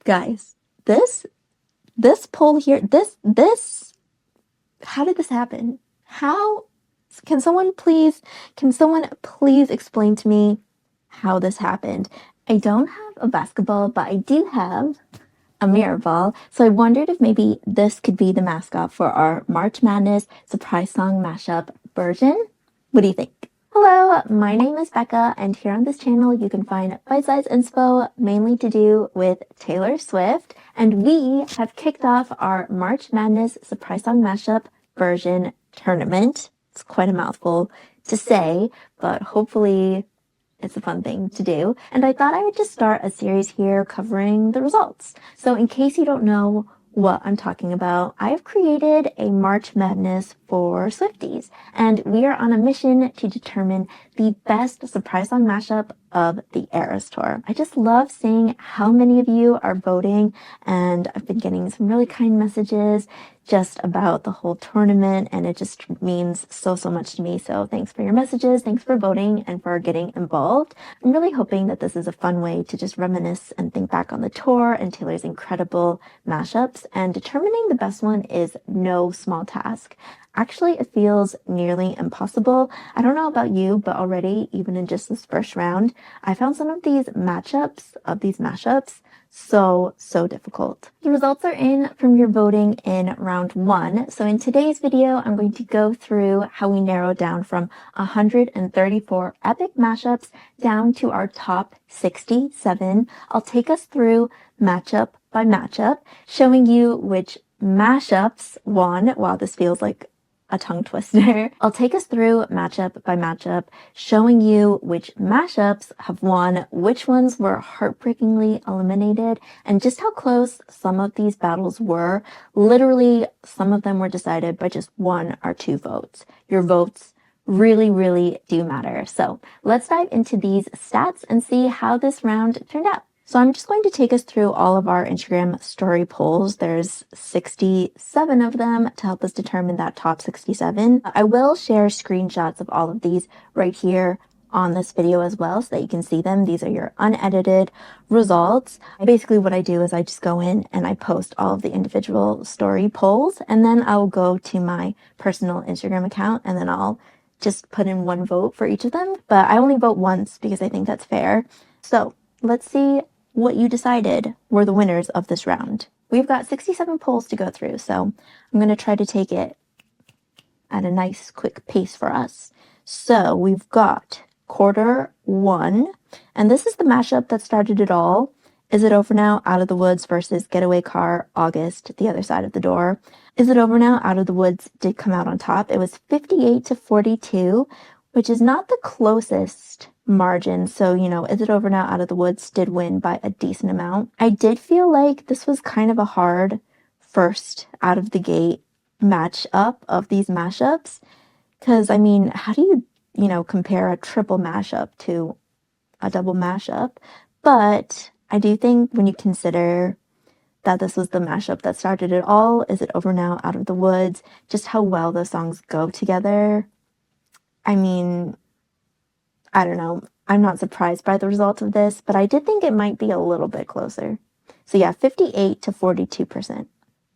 Guys, this poll here, this how did this happen? How can someone please explain to me how this happened? I don't have a basketball, but I do have a mirror ball. So I wondered if maybe this could be the mascot for our March Madness surprise song mashup version. What do you think? Hello, my name is Becca, and here on this channel you can find bite-sized inspo mainly to do with Taylor Swift, and we have kicked off our March Madness surprise song mashup version tournament. It's quite a mouthful to say, but hopefully it's a fun thing to do. And I thought I would just start a series here covering the results. So in case you don't know what I'm talking about, I have created a March Madness for Swifties, and we are on a mission to determine the best surprise song mashup of the Eras Tour. I just love seeing how many of you are voting, and I've been getting some really kind messages just about the whole tournament, and it just means so much to me. So thanks for your messages, thanks for voting, and for getting involved. I'm really hoping that this is a fun way to just reminisce and think back on the tour and Taylor's incredible mashups, and determining the best one is no small task. Actually, it feels nearly impossible. I don't know about you, but already, even in just this first round, I found some of these matchups of these mashups so difficult. The results are in from your voting in round 1. So in today's video, I'm going to go through how we narrowed down from 134 epic mashups down to our top 67. I'll take us through matchup by matchup, showing you which mashups won. Wow, this feels like a tongue twister. I'll take us through matchup by matchup, showing you which mashups have won, which ones were heartbreakingly eliminated, and just how close some of these battles were. Literally, some of them were decided by just 1 or 2 votes. Your votes really do matter. So let's dive into these stats and see how this round turned out. So I'm just going to take us through all of our Instagram story polls. There's 67 of them to help us determine that top 67. I will share screenshots of all of these right here on this video as well so that you can see them. These are your unedited results. Basically what I do is I just go in and I post all of the individual story polls, and then I'll go to my personal Instagram account and then I'll just put in 1 vote for each of them. But I only vote once because I think that's fair. So let's see what you decided were the winners of this round. We've got 67 polls to go through, so I'm going to try to take it at a nice quick pace for us. So we've got quarter 1, and this is the mashup that started it all. Is It Over Now, Out of the Woods versus Getaway Car, August, The Other Side of the Door. Is It Over Now, Out of the Woods did come out on top. It was 58-42, which is not the closest margin. So, Is It Over Now, Out of the Woods did win by a decent amount. I did feel like this was kind of a hard first out of the gate match up of these mashups. Because, I mean, how do you, compare a triple mashup to a double mashup? But I do think when you consider that this was the mashup that started it all, Is It Over Now, Out of the Woods, just how well those songs go together. I mean, I don't know. I'm not surprised by the result of this, but I did think it might be a little bit closer. So yeah, 58-42%.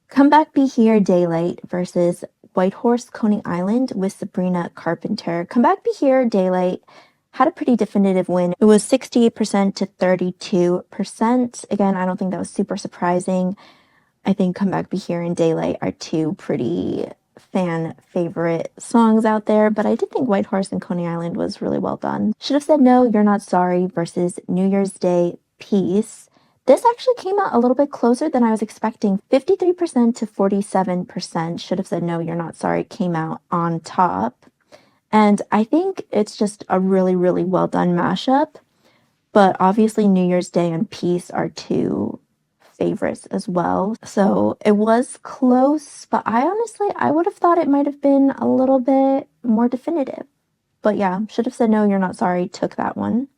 Come Back Be Here, Daylight versus Whitehorse, Coney Island with Sabrina Carpenter. Come Back Be Here, Daylight had a pretty definitive win. It was 68%-32%. Again, I don't think that was super surprising. I think Come Back Be Here and Daylight are 2 pretty fan favorite songs out there, but I did think Whitehorse and Coney Island was really well done. Should Have Said No, You're Not Sorry versus New Year's Day, Peace. This actually came out a little bit closer than I was expecting. 53%-47% Should Have Said No, You're Not Sorry came out on top. And I think it's just a really well done mashup, but obviously New Year's Day and Peace are 2 favorites as well. So it was close, but I would have thought it might have been a little bit more definitive. But yeah, Should Have Said No, You're Not Sorry took that one.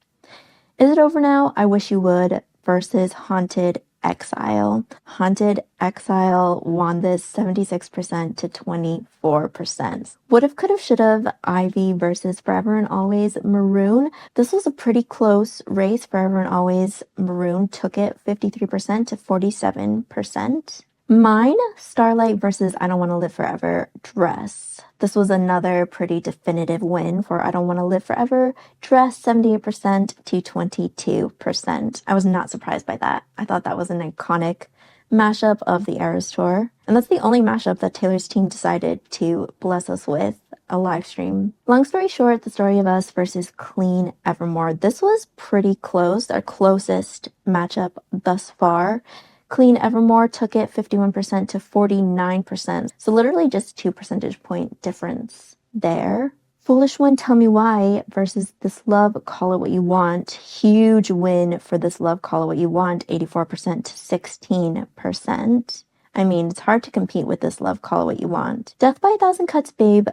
Is It Over Now, I Wish You Would versus Haunted Exile. Haunted Exile won this 76% to 24%. Would've, could've, should've, Ivy versus Forever and Always Maroon. This was a pretty close race. Forever and Always Maroon took it 53% to 47%. Mine, Starlight versus I Don't Want to Live Forever Dress. This was another pretty definitive win for I Don't Want to Live Forever Dress, 78% to 22%. I was not surprised by that. I thought that was an iconic mashup of the Eras Tour. And that's the only mashup that Taylor's team decided to bless us with a live stream. Long story short, The Story of Us versus Clean Evermore. This was pretty close, our closest matchup thus far. Clean Evermore took it 51% to 49%. So literally just 2 percentage point difference there. Foolish One, Tell Me Why versus This Love, Call It What You Want. Huge win for This Love, Call It What You Want, 84% to 16%. I mean, it's hard to compete with This Love, Call It What You Want. Death by a Thousand Cuts, Babe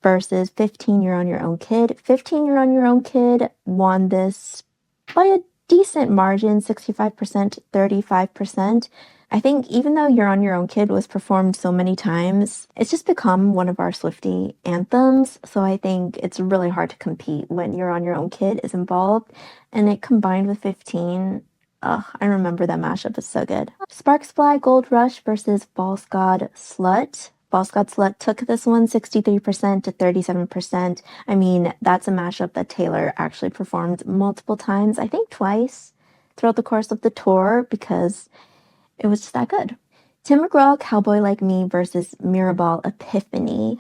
versus 15 You're On Your Own Kid. 15 You're On Your Own Kid won this by a decent margin, 65%, 35%. I think even though You're On Your Own Kid was performed so many times, it's just become one of our Swiftie anthems. So I think it's really hard to compete when You're On Your Own Kid is involved. And it combined with 15, I remember that mashup is so good. Sparks Fly, Gold Rush versus False God Slut. False God Slut took this one 63% to 37%. I mean, that's a mashup that Taylor actually performed multiple times, I think twice, throughout the course of the tour because it was just that good. Tim McGraw, Cowboy Like Me versus Mirrorball Epiphany.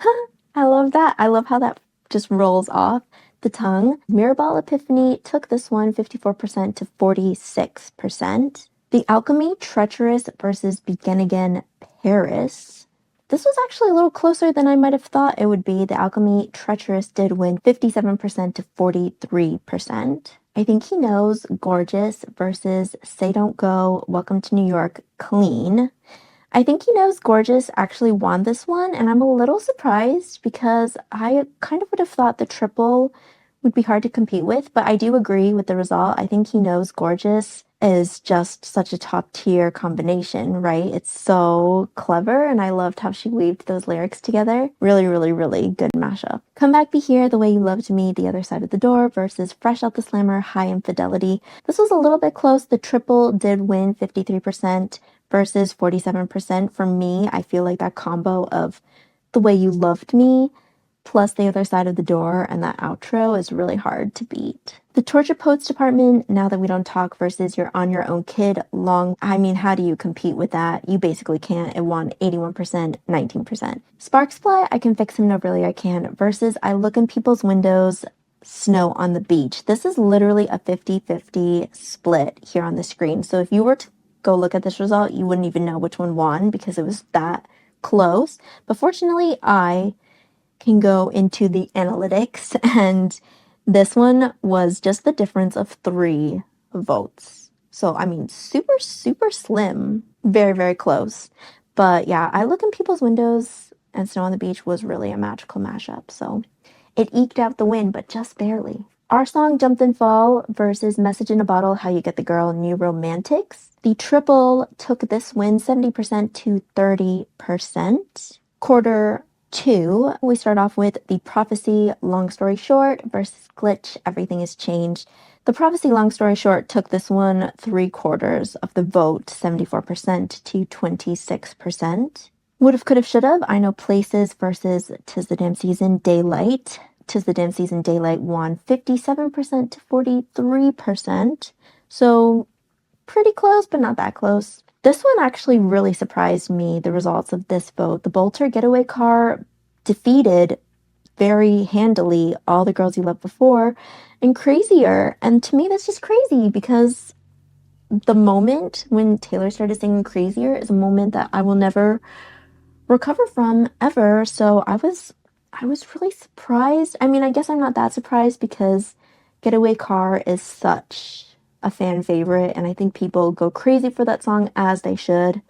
I love that. I love how that just rolls off the tongue. Mirrorball Epiphany took this one 54% to 46%. The Alchemy, Treacherous versus Begin Again Paris. This was actually a little closer than I might have thought it would be. The Alchemy, Treacherous did win 57% to 43%. I Think He Knows, Gorgeous versus Say Don't Go, Welcome to New York, Clean. I Think He Knows, Gorgeous actually won this one, and I'm a little surprised because I kind of would have thought the triple would be hard to compete with, but I do agree with the result. I Think He Knows, Gorgeous is just such a top tier combination, right? It's so clever, and I loved how she weaved those lyrics together. Really, really, really good mashup. Come Back, Be Here, The Way You Loved Me, The Other Side of the Door versus Fresh Out the Slammer, High Infidelity. This was a little bit close. The triple did win 53% versus 47%. For me, I feel like that combo of The Way You Loved Me plus The Other Side of the Door and that outro is really hard to beat. The Torture Poets Department, Now That We Don't Talk versus You're On Your Own Kid, I mean, how do you compete with that? You basically can't. It won 81%, 19%. Sparks Fly, I Can Fix Him, No Really I Can versus I Look in People's Windows, Snow on the Beach. This is literally a 50-50 split here on the screen. So if you were to go look at this result, you wouldn't even know which one won because it was that close. But fortunately, I can go into the analytics, and this one was just the difference of 3 votes. So, I mean, super, super slim. Very, very close. But yeah, I Look in People's Windows and Snow on the Beach was really a magical mashup. So it eked out the win, but just barely. Our song, Jump Then Fall versus Message in a Bottle, How You Get the Girl, New Romantics. The triple took this win 70% to 30%. Quarter 2, we start off with The Prophecy, Long Story Short versus Glitch, Everything Is Changed. The Prophecy, Long Story Short took this one 3/4 of the vote, 74% to 26%. Would've, Could've, Should've, I Know Places versus Tis the Damn Season, Daylight. Tis the Damn Season, Daylight won 57% to 43%. So pretty close, but not that close. This one actually really surprised me, the results of this vote. The Bolter Getaway Car defeated very handily All the Girls You Loved Before and Crazier. And to me, that's just crazy because the moment when Taylor started singing Crazier is a moment that I will never recover from ever. So I was really surprised. I mean, I guess I'm not that surprised because Getaway Car is such a fan favorite, and I think people go crazy for that song, as they should.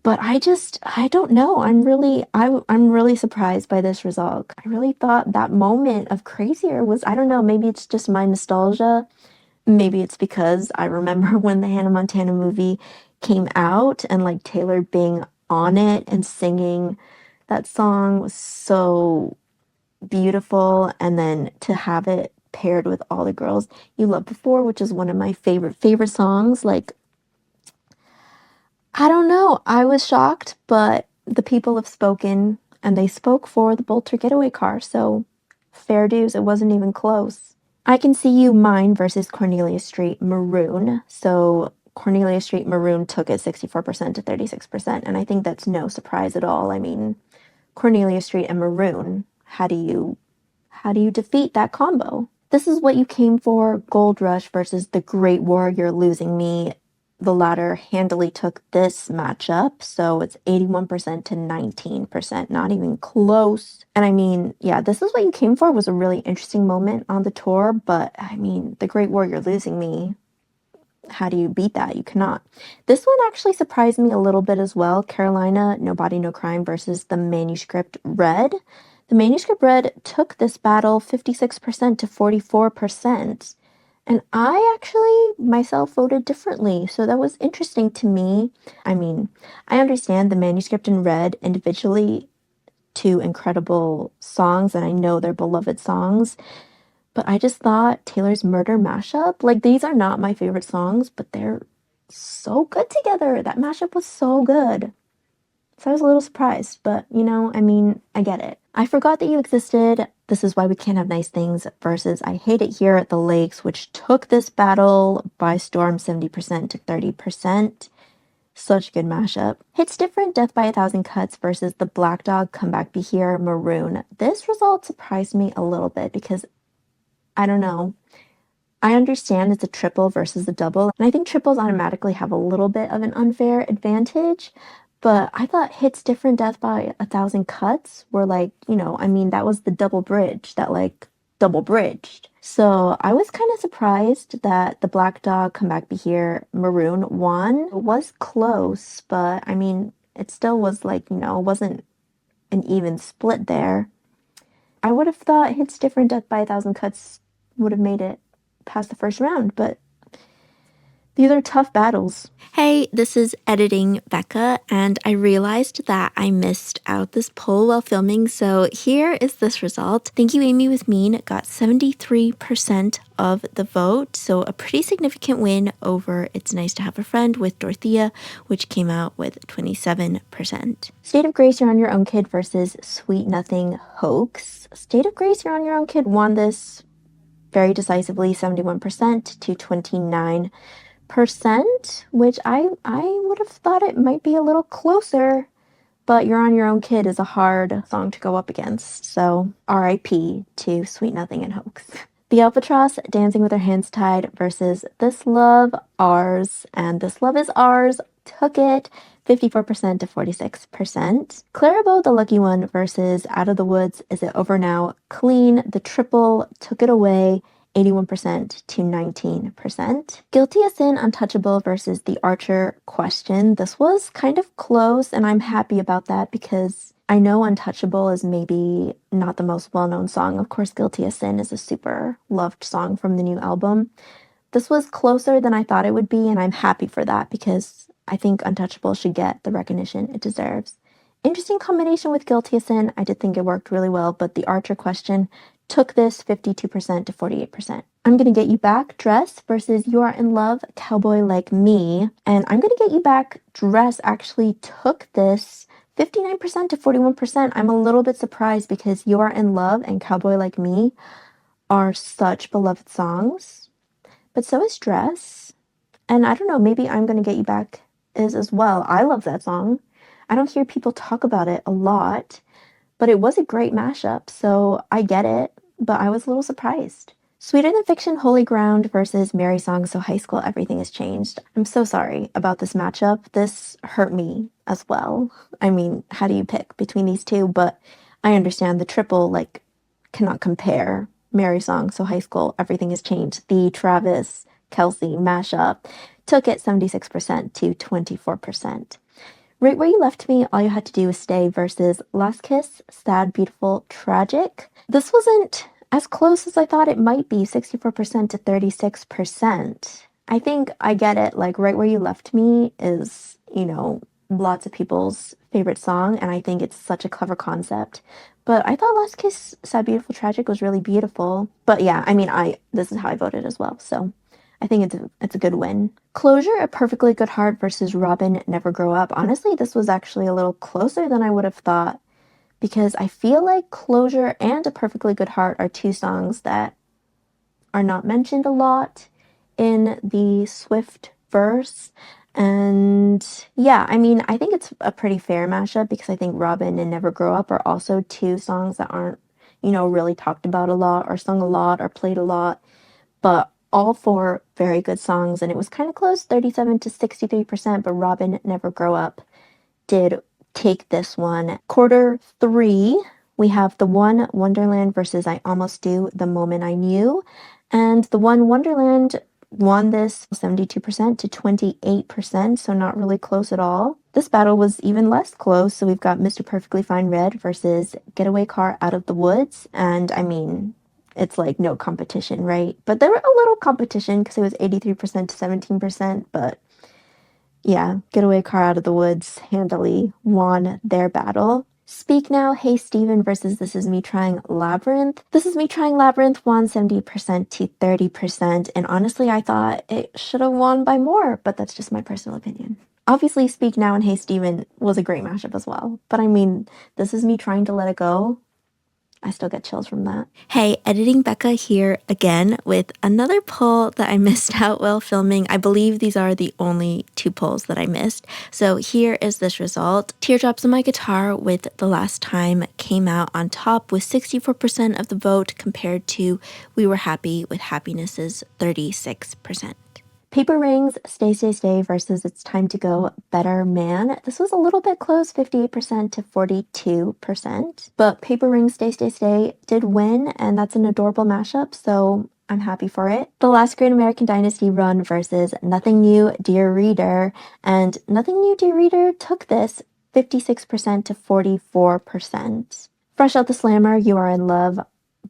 But I don't know. I'm really surprised by this result. I really thought that moment of Crazier was, I don't know, maybe it's just my nostalgia Maybe it's because I remember when the Hannah Montana movie came out and like Taylor being on it and singing that song was so beautiful. And then to have it paired with All the Girls You Loved Before, which is one of my favorite songs, like, I don't know. I was shocked, but the people have spoken and they spoke for the Bolter getaway car, so fair dues. It wasn't even close. I Can See You Mine versus Cornelia Street Maroon. So Cornelia Street Maroon took it 64% to 36%, and I think that's no surprise at all. I mean, Cornelia Street and Maroon, how do you defeat that combo? This Is What You Came For, Gold Rush versus The Great War, You're Losing Me. The latter handily took this matchup, so it's 81% to 19%, not even close. And I mean, yeah, This Is What You Came For was a really interesting moment on the tour, but I mean, The Great War, You're Losing Me, how do you beat that? You cannot. This one actually surprised me a little bit as well. Carolina, No Body, No Crime versus The Manuscript Red. The Manuscript Red took this battle 56% to 44%. And I actually myself voted differently, so that was interesting to me. I mean, I understand The Manuscript and Red individually, two incredible songs, and I know they're beloved songs, but I just thought Taylor's Murder mashup, like, these are not my favorite songs, but they're so good together. That mashup was so good. So I was a little surprised, but I mean, I get it. I Forgot That You Existed, This Is Why We Can't Have Nice Things versus I Hate It Here at the Lakes, which took this battle by storm 70% to 30%. Such a good mashup. Hits Different, Death by a Thousand Cuts versus The Black Dog, Come Back Be Here, Maroon. This result surprised me a little bit because, I don't know, I understand it's a triple versus a double, and I think triples automatically have a little bit of an unfair advantage, but I thought Hits Different, Death by a Thousand Cuts were like, I mean, that was the double bridge that like double bridged. So I was kind of surprised that The Black Dog, Come Back Be Here, Maroon won. It was close, but I mean, it still was like, it wasn't an even split there. I would have thought Hits Different, Death by a Thousand Cuts would have made it past the first round, but these are tough battles. Hey, this is Editing Becca, and I realized that I missed out this poll while filming, so here is this result. Thank You Amy with Mean got 73% of the vote, so a pretty significant win over It's Nice to Have a Friend with Dorothea, which came out with 27%. State of Grace, You're on Your Own Kid versus Sweet Nothing Hoax. State of Grace, You're on Your Own Kid won this very decisively, 71% to 29%, which I would have thought it might be a little closer, but You're on Your Own Kid is a hard song to go up against, so RIP to Sweet Nothing and Hoax. The Albatross, Dancing with Her Hands Tied versus This Love, Ours, and This Love Is Ours took it 54% to 46%. Clarabow, The Lucky One versus Out of the Woods, Is It Over Now, Clean, the triple took it away 81% to 19%. Guilty as Sin, Untouchable versus The Archer, Question. This was kind of close, and I'm happy about that because I know Untouchable is maybe not the most well-known song. Of course, Guilty as Sin is a super loved song from the new album. This was closer than I thought it would be, and I'm happy for that because I think Untouchable should get the recognition it deserves. Interesting combination with Guilty as Sin. I did think it worked really well, but The Archer, Question took this 52% to 48%. I'm Gonna Get You Back, Dress versus You Are in Love, Cowboy Like Me. And I'm Gonna Get You Back, Dress actually took this 59% to 41%. I'm a little bit surprised because You Are in Love and Cowboy Like Me are such beloved songs, but so is Dress. And I don't know, maybe I'm Gonna Get You Back is as well. I love that song. I don't hear people talk about it a lot, but it was a great mashup, so I get it, but I was a little surprised. Sweeter Than Fiction, Holy Ground versus Mary Song, So High School, Everything Has Changed. I'm so sorry about this matchup. This hurt me as well. I mean, how do you pick between these two? But I understand the triple, like, cannot compare. Mary Song, So High School, Everything Has Changed. The Travis Kelsey mashup took it 76% to 24%. Right Where You Left Me, All You Had to Do Was Stay versus Last Kiss, Sad, Beautiful, Tragic. This wasn't as close as I thought it might be, 64% to 36%. I think I get it, like, Right Where You Left Me is, lots of people's favorite song, and I think it's such a clever concept. But I thought Last Kiss, Sad, Beautiful, Tragic was really beautiful. But yeah, I mean, this is how I voted as well, so I think it's a good win. Closure, A Perfectly Good Heart versus Robin, Never Grow Up. Honestly, this was actually a little closer than I would have thought, because I feel like Closure and A Perfectly Good Heart are two songs that are not mentioned a lot in the Swift verse. And yeah, I mean, I think it's a pretty fair mashup, because I think Robin and Never Grow Up are also two songs that aren't, really talked about a lot or sung a lot or played a lot, but all four very good songs. And it was kind of close, 37 to 63%, but Robin Never Grow Up did take this one. Quarter three, we have The One Wonderland versus I Almost Do, The Moment I Knew. And The One Wonderland won this 72% to 28%, so not really close at all. This battle was even less close, so we've got Mr. Perfectly Fine Red versus Getaway Car Out of the Woods. And I mean, it's like no competition, right? But there were a little competition, because it was 83% to 17%, but yeah, Getaway Car Out of the Woods handily won their battle. Speak Now, Hey Steven versus This Is Me Trying Labyrinth. This Is Me Trying Labyrinth won 70% to 30%, and honestly, I thought it should have won by more, but that's just my personal opinion. Obviously, Speak Now and Hey Steven was a great mashup as well, but I mean, This Is Me Trying to Let It Go, I still get chills from that. Hey, Editing Becca here again with another poll that I missed out while filming. I believe these are the only two polls that I missed. So here is this result. Teardrops on My Guitar with The Last Time came out on top with 64% of the vote, compared to We Were Happy with Happiness's 36%. Paper Rings, Stay, Stay, Stay versus It's Time to Go, Better Man. This was a little bit close, 58% to 42%. But Paper Rings, Stay, Stay, Stay did win, and that's an adorable mashup, so I'm happy for it. The Last Great American Dynasty Run versus Nothing New, Dear Reader. And Nothing New, Dear Reader took this 56% to 44%. Fresh Out the Slammer, You Are in Love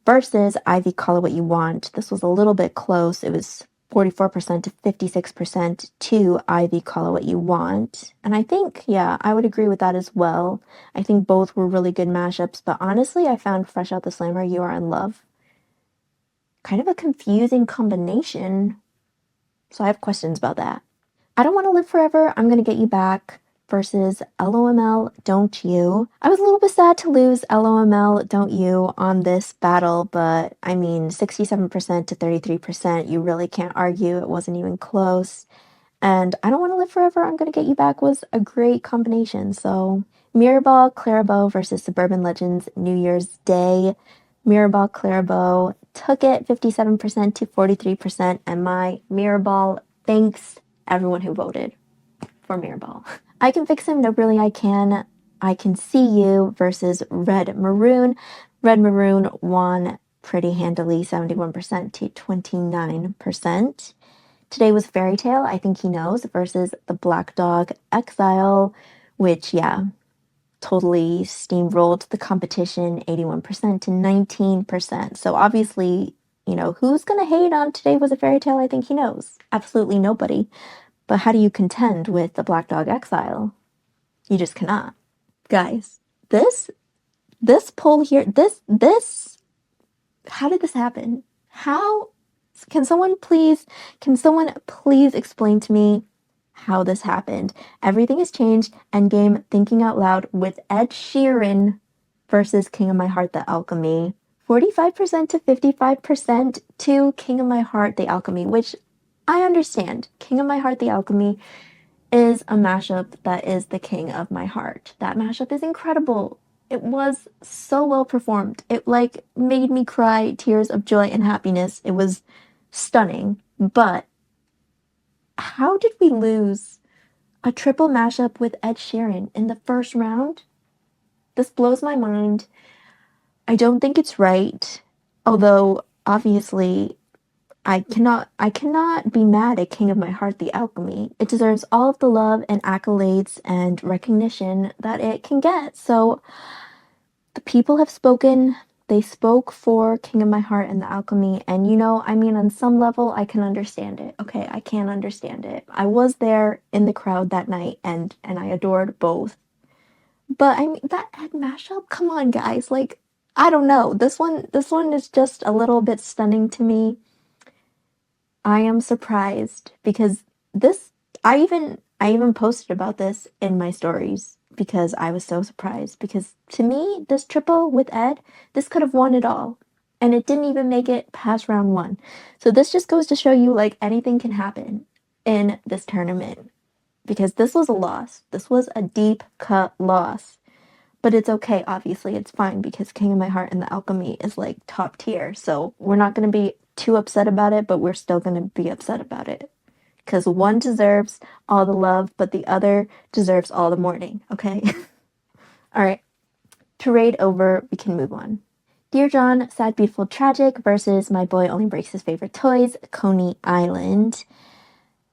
versus Ivy, Call It What You Want. This was a little bit close. It was 44% to 56% to Ivy, Call It What You Want. And I think, yeah, I would agree with that as well. I think both were really good mashups, but honestly, I found Fresh Out the Slammer, You Are in Love kind of a confusing combination. So I have questions about that. I Don't Want to Live Forever, I'm Gonna Get You Back versus LOML, Don't You. I was a little bit sad to lose LOML, Don't You on this battle, but I mean, 67% to 33%, you really can't argue. It wasn't even close. And I Don't Want to Live Forever, I'm Gonna Get You Back was a great combination. So Mirrorball, Clarabow versus Suburban Legends, New Year's Day. Mirrorball, Clarabow took it 57% to 43%, and my Mirrorball thanks everyone who voted for Mirrorball. I Can Fix Him, No Really I Can. I Can See You versus Red Maroon. Red Maroon won pretty handily, 71% to 29%. Today was Fairy Tale, I Think He Knows versus The Black Dog Exile, which, yeah, totally steamrolled the competition, 81% to 19%. So obviously, who's going to hate on Today Was a Fairy Tale, I Think He Knows? Absolutely nobody. But how do you contend with The Black Dog Exile? You just cannot. Guys, this poll here, how did this happen? How, can someone please explain to me how this happened? Everything has changed. Endgame, Thinking Out Loud with Ed Sheeran versus King of My Heart, The Alchemy. 45% to 55% to King of My Heart, The Alchemy, which I understand. King of My Heart, The Alchemy is a mashup that is the king of my heart. That mashup is incredible. It was so well performed. It made me cry tears of joy and happiness. It was stunning. But how did we lose a triple mashup with Ed Sheeran in the first round? This blows my mind. I don't think it's right. Although obviously I cannot be mad at King of My Heart, The Alchemy. It deserves all of the love and accolades and recognition that it can get. So the people have spoken. they spoke for King of My Heart and The Alchemy, and you know, I mean, on some level, I can understand it. Okay, I can understand it. I was there in the crowd that night, and I adored both. But I mean, that Ed mashup, come on, guys. Like, I don't know. This one is just a little bit stunning to me. I am surprised because this I even posted about this in my stories because I was so surprised because to me this triple with Ed, this could have won it all and it didn't even make it past round 1. So this just goes to show you like anything can happen in this tournament because this was a loss. This was a deep cut loss. But it's okay, obviously, it's fine because King of My Heart and The Alchemy is like top tier. So we're not going to be too upset about it, but we're still going to be upset about it. Because one deserves all the love, but the other deserves all the mourning, okay? All right, parade over, we can move on. Dear John, Sad, Beautiful, Tragic versus My Boy Only Breaks His Favorite Toys, Coney Island.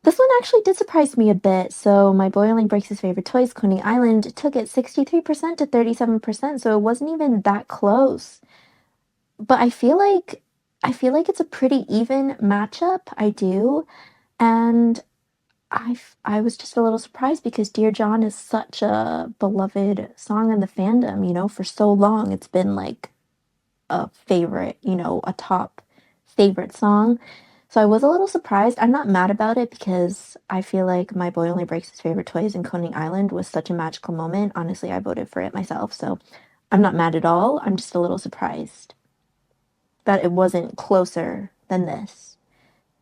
This one actually did surprise me a bit. So My Boy Only Breaks His Favorite Toys, Coney Island, took it 63% to 37%, so it wasn't even that close. But I feel like it's a pretty even matchup. I do. And I was just a little surprised because Dear John is such a beloved song in the fandom, you know, for so long. It's been like a favorite, you know, a top favorite song. So I was a little surprised. I'm not mad about it because I feel like My Boy Only Breaks His Favorite Toys in Coney Island was such a magical moment. Honestly, I voted for it myself, so I'm not mad at all. I'm just a little surprised that it wasn't closer than this.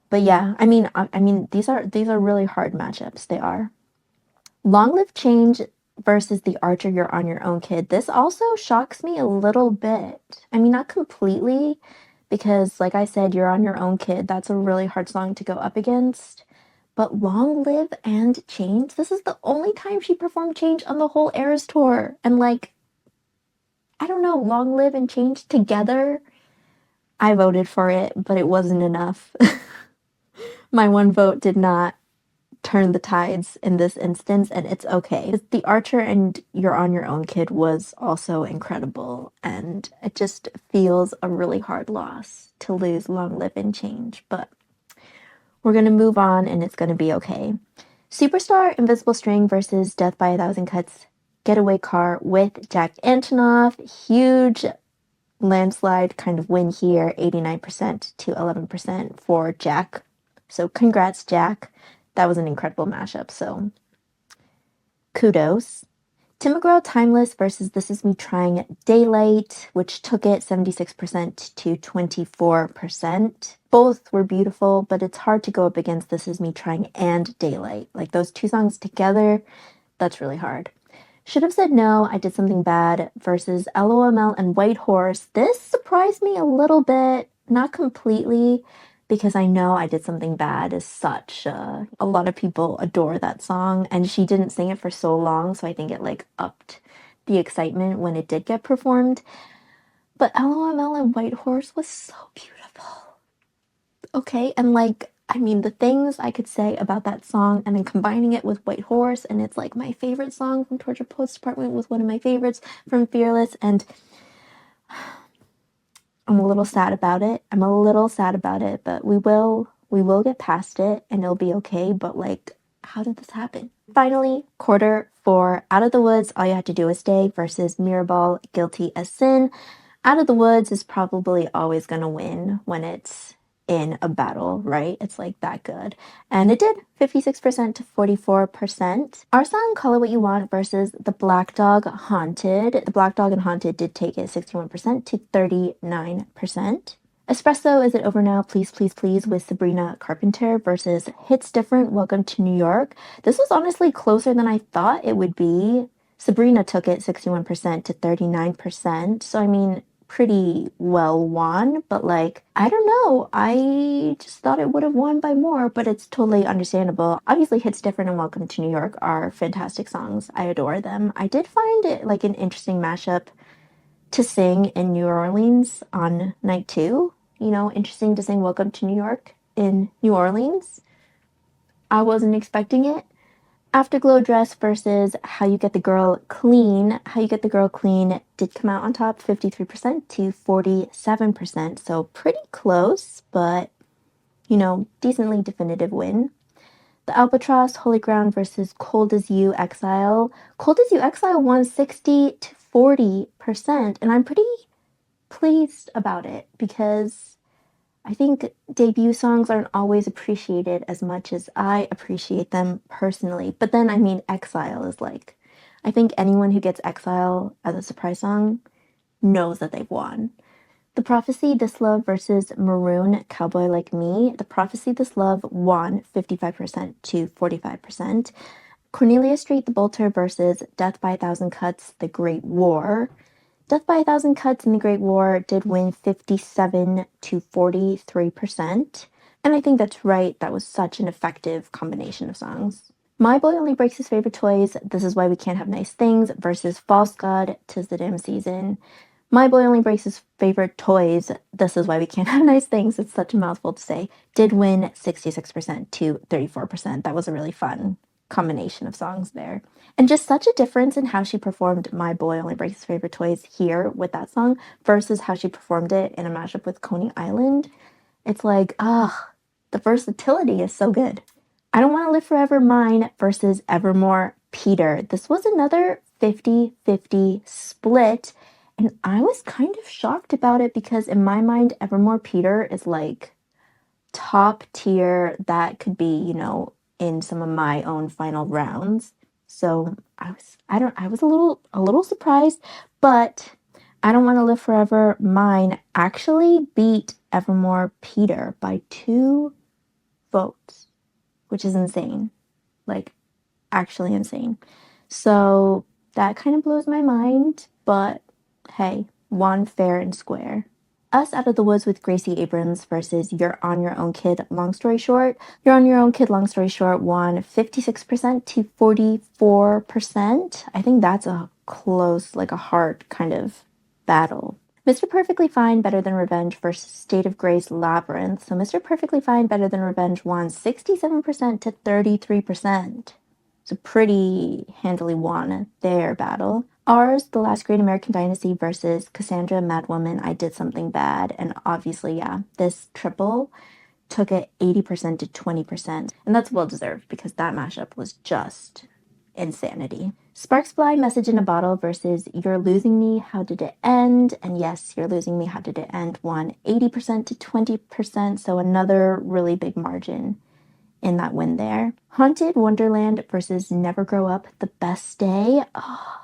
But yeah, I mean these are really hard matchups. They are. Long Live Change versus The Archer You're on Your Own Kid. This also shocks me a little bit. I mean, not completely, because like I said, You're on Your Own Kid. That's a really hard song to go up against. But Long Live and Change, this is the only time she performed Change on the whole Eras tour. And like, I don't know, Long Live and Change together. I voted for it, but it wasn't enough. My one vote did not turn the tides in this instance, and it's okay. The Archer and You're on Your Own Kid was also incredible, and it just feels a really hard loss to lose Long Live and Change, but we're gonna move on and it's gonna be okay. Superstar Invisible String versus Death by a Thousand Cuts Getaway Car with Jack Antonoff. Huge landslide kind of win here, 89% to 11% for Jack. So congrats, Jack. That was an incredible mashup, so kudos. Tim McGraw Timeless versus This Is Me Trying Daylight, which took it 76% to 24%. Both were beautiful, but it's hard to go up against This Is Me Trying and Daylight. Like those two songs together, that's really hard. Should Have Said No, I Did Something Bad versus LOML and White Horse. This surprised me a little bit, not completely, because I know I Did Something Bad is such a lot of people adore that song, and she didn't sing it for so long, so I think it like upped the excitement when it did get performed. But LOML and White Horse was so beautiful. Okay, and like I mean, the things I could say about that song and then combining it with White Horse, and it's like my favorite song from Torture Poets Department with one of my favorites from Fearless, and I'm a little sad about it. I'm a little sad about it, but we will get past it and it'll be okay, but like how did this happen? Finally, quarter for Out of the Woods, All You Have to Do Is Stay versus Mirrorball, Guilty as Sin. Out of the Woods is probably always going to win when it's in a battle, right? It's like that good. And it did, 56% to 44%. Our song Call It What You Want versus The Black Dog Haunted. The Black Dog and Haunted did take it 61% to 39%. Espresso, Is It Over Now, Please, Please, Please with Sabrina Carpenter versus Hits Different, Welcome to New York. This was honestly closer than I thought it would be. Sabrina took it 61% to 39%. So, I mean, pretty well won, but like, I don't know. I just thought it would have won by more, but it's totally understandable. Obviously, Hits Different and Welcome to New York are fantastic songs. I adore them. I did find it like an interesting mashup to sing in New Orleans on night 2. You know, interesting to sing Welcome to New York in New Orleans. I wasn't expecting it. Afterglow Dress versus How You Get the Girl Clean. How You Get the Girl Clean did come out on top, 53% to 47%. So pretty close, but, decently definitive win. The Albatross, Holy Ground versus Cold as You Exile. Cold as You Exile won 60 to 40%, and I'm pretty pleased about it because I think debut songs aren't always appreciated as much as I appreciate them personally. But then, Exile is like, I think anyone who gets Exile as a surprise song knows that they've won. The Prophecy, This Love versus Maroon, Cowboy Like Me. The Prophecy, This Love won 55% to 45%. Cornelia Street, The Bolter versus Death by a Thousand Cuts, The Great War. Death by a Thousand Cuts in The Great War did win 57 to 43%. And I think that's right. That was such an effective combination of songs. My Boy Only Breaks His Favorite Toys, This Is Why We Can't Have Nice Things versus False God, 'Tis the Damn Season. My Boy Only Breaks His Favorite Toys, This Is Why We Can't Have Nice Things, it's such a mouthful to say, did win 66% to 34%. That was a really fun combination of songs there. And just such a difference in how she performed My Boy Only Breaks His Favorite Toys here with that song versus how she performed it in a mashup with Coney Island. It's like, the versatility is so good. I Don't Want to Live Forever Mine versus Evermore Peter. This was another 50-50 split, and I was kind of shocked about it because in my mind, Evermore Peter is like top tier. That could be, in some of my own final rounds. So I was a little surprised, but I Don't Want to Live Forever Mine actually beat Evermore Peter by 2 votes, which is insane. Like, actually insane. So that kind of blows my mind, but hey, won fair and square. Us Out of the Woods with Gracie Abrams versus You're on Your Own Kid, Long Story Short. You're on Your Own Kid, Long Story Short won 56% to 44%. I think that's a close, like a hard kind of battle. Mr. Perfectly Fine, Better Than Revenge versus State of Grace, Labyrinth. So Mr. Perfectly Fine, Better Than Revenge won 67% to 33%. So pretty handily won their battle. Ours, The Last Great American Dynasty versus Cassandra, Madwoman, I Did Something Bad. And obviously, yeah, this triple took it 80% to 20%. And that's well deserved because that mashup was just insanity. Sparks Fly, Message in a Bottle versus You're Losing Me, How Did It End? And yes, You're Losing Me, How Did It End won 80% to 20%. So another really big margin in that win there. Haunted Wonderland versus Never Grow Up, The Best Day. Oh,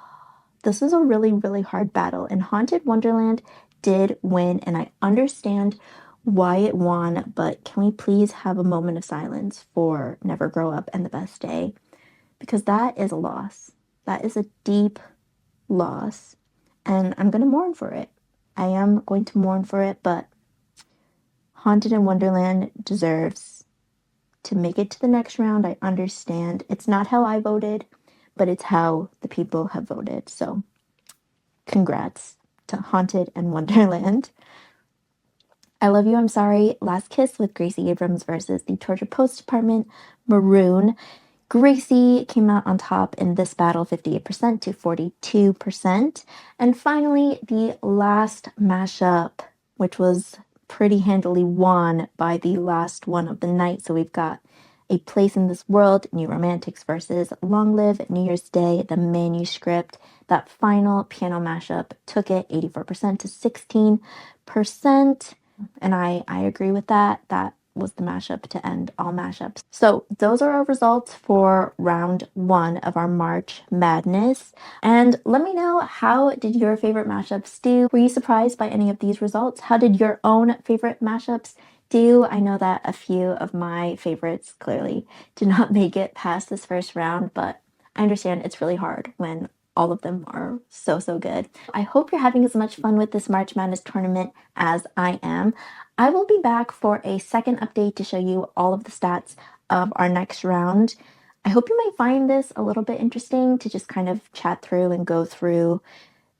this is a really, really hard battle. And Haunted Wonderland did win, and I understand why it won, but can we please have a moment of silence for Never Grow Up and The Best Day? Because that is a loss. That is a deep loss. And I'm going to mourn for it. I am going to mourn for it, but Haunted in Wonderland deserves to make it to the next round. I understand. It's not how I voted, but it's how the people have voted. So congrats to Haunted and Wonderland. I Love You, I'm Sorry, Last Kiss with Gracie Abrams versus the Georgia Post Department, Maroon. Gracie came out on top in this battle, 58% to 42%. And finally, the last mashup, which was pretty handily won by the last one of the night. So we've got A Place in This World, New Romantics versus Long Live New Year's Day, The Manuscript. That final piano mashup took it 84% to 16%. And I agree with that. That was the mashup to end all mashups. So those are our results for round 1 of our March Madness. And let me know, how did your favorite mashups do? Were you surprised by any of these results? How did your own favorite mashups do? I know that a few of my favorites clearly did not make it past this first round, but I understand it's really hard when all of them are so good. I hope you're having as much fun with this March Madness tournament as I am. I will be back for a second update to show you all of the stats of our next round. I hope you might find this a little bit interesting to just kind of chat through and go through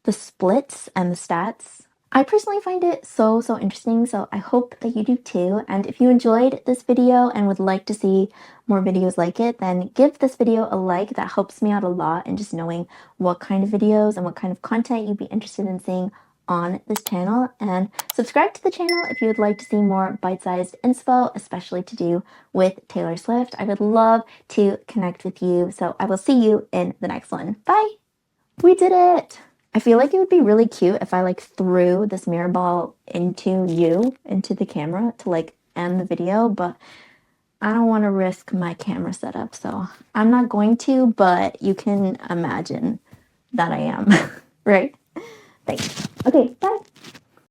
the splits and the stats. I personally find it so interesting, so I hope that you do too. And if you enjoyed this video and would like to see more videos like it, then give this video a like. That helps me out a lot in just knowing what kind of videos and what kind of content you'd be interested in seeing on this channel. And subscribe to the channel if you would like to see more bite-sized inspo, especially to do with Taylor Swift. I would love to connect with you, so I will see you in the next one. Bye! We did it! I feel like it would be really cute if I like threw this mirror ball into the camera to like end the video, but I don't want to risk my camera setup, so I'm not going to, but you can imagine that I am, right? Thanks. Okay, bye.